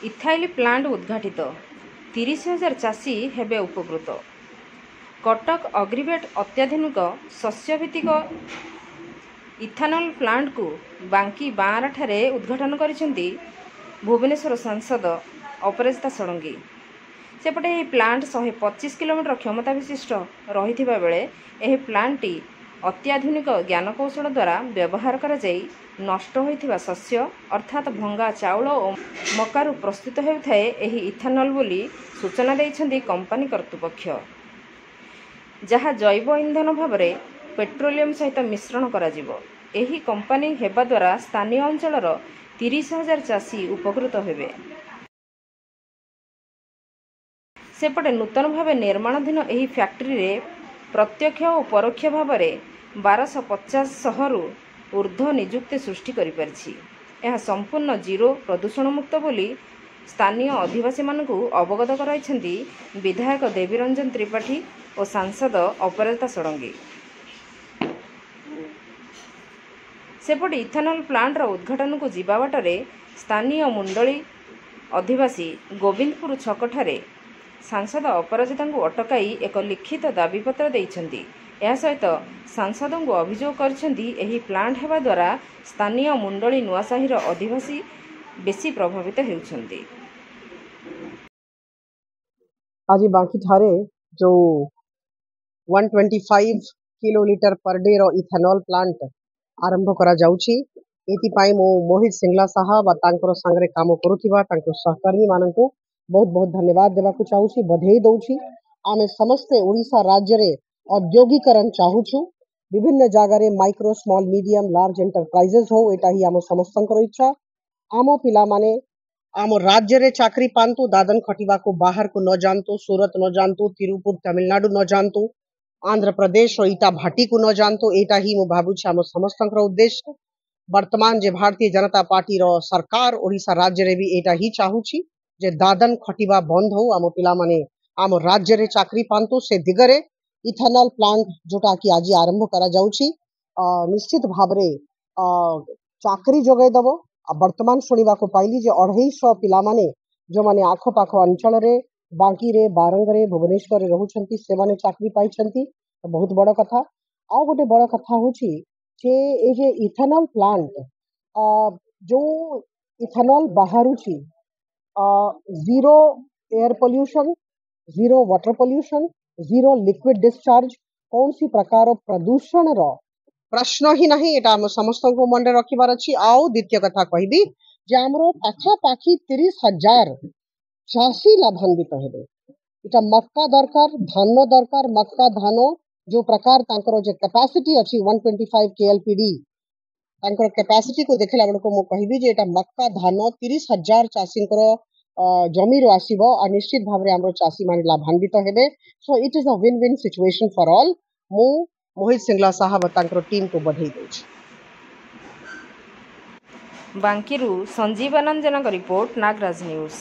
Ethyl plant उद्घाटित 30,000 चाषी हेबे उपकृत। कटक अग्रिवेट अत्याधुनिक शस्यभित्तिक इथानल प्लांट को बांकी बांरा ठारे उद्घाटन करिसेंती भुवनेश्वर सांसद अपराजिता षडंगी। सेपटे यह प्लांट 125 किलोमीटर क्षमता विशिष्ट रही बेले यह प्लांटटी अत्याधुनिक ज्ञानकौशल द्वारा व्यवहार करा जाई नष्ट होइथिबा शस्य अर्थात भंगा चाउल और मकारु प्रस्तुत हेउथाए एही इथानल बोली सूचना दैछंती कंपनी कर्तृपक्ष, जहाँ जैव इंधन भाव में पेट्रोलियम सहित मिश्रण करा जिवो। एही कंपनी हेबा द्वारा स्थानीय अंचलर 30,000 चाषी उपकृत हेबे। सेपटे नूतन भाव निर्माणाधीन एही फैक्ट्री रे प्रत्यक्ष और परोक्ष भाव में 1250 रु ऊर्ध्व नियुक्ति सृष्टि करि परिछि। यह संपूर्ण जीरो प्रदूषण मुक्त बोली स्थानीय आदिवासी मानकु अवगत कराइछंती विधायक देवीरंजन त्रिपाठी और सांसद अपराजिता षडंगी। सेपटे इथानल प्लांट उद्घाटन को जीवा बाटरे स्थानीय मुंडली आदिवासी गोविंदपुर छकठारे सांसद अपराजिता को अटकाई एक लिखित दाबीपत्र देइछंती। यह सहित सांसद को अभियोग करछंती एही प्लांट हेबा द्वारा स्थानीय मुंडली नुआसाहीर आदिवासी बेसी प्रभावित हेउछंती। आज बांकी ठारे जो 125 किलोलीटर पर डे रो इथेनॉल प्लांट आरंभ करा जाउची। एति पाई मो मोहित सिंगला साहब तांकर संगरे काम करूथिबा तांकर सहकर्मी माननकु बहुत बहुत धन्यवाद देबाकु चाहूची, बधाई दउची। आमे समस्ते ओडिशा राज्य रे औद्योगिकरण चाहूछु। विभिन्न जगह रे micro small medium large enterprises हो, एटा ही आम समस्तंकर इच्छा। आम पिला माने आम राज्य रे चाकरी पांतु, दादन खटिबा को बाहर को न जानतु, सूरत न जानतु, तिरुपुर तमिलनाडु न जानतु, आंध्र प्रदेश और इटा भाटी को न जानतु। एटा ही मु भाबुछि आम समस्तंकर उद्देश्य। वर्तमान जे भारतीय जनता पार्टी रो सरकार ओडिशा राज्य रे भी एटा ही चाहूछि जे दादन खटिबा बंद हो, आम पिला माने आम राज्य रे चाकरी पांतु। से दिगरे इथेनॉल प्लांट जोटा कि आज आरंभ करा जाउछि निश्चित भाबरे चाकरी जोगाई दबो। वर्तमान सुनिबा को पाइली जे 250 पिला माने जो माने आखो पाखो अंचल रे बांकी रे बारंग रे भुवनेश्वर रे रहुछंती से माने चाकरी पाइछंती, तो बहुत बड़ कथा। आ गोटे बड़ कथा होछि जे ए जे इथेनॉल प्लांट जो इथेनॉल बाहरुछि zero air pollution, zero water pollution, zero liquid discharge, कौन सी प्रकार प्रदूषण रो प्रश्न ही नहीं। एटा हम समस्त को मन रखिबार अछि। आउ द्वितीय कथा कहबी जे हमरो पाखा पाखी 30,000 चाषी लाभान्वित हेबे। इटा मक्का दरकार, धान दरकार, मक्का धान जो प्रकार तांकर जे कैपेसिटी अछि 125 KLPD तांकर कैपेसिटी को देखला बडको मो कहबी जे एटा मक्का धान 30,000 चाषींकर जमी रो आसीबो आ निश्चित भाबरे हमरो चाषी माने लाभान्वित हेबे। So it is a win win situation for all. मु मोहित सिंगला साहब तांकर टीम को बधाई दउछि। बांकीरू संजीव आनंद जनक रिपोर्ट, नागराज न्यूज।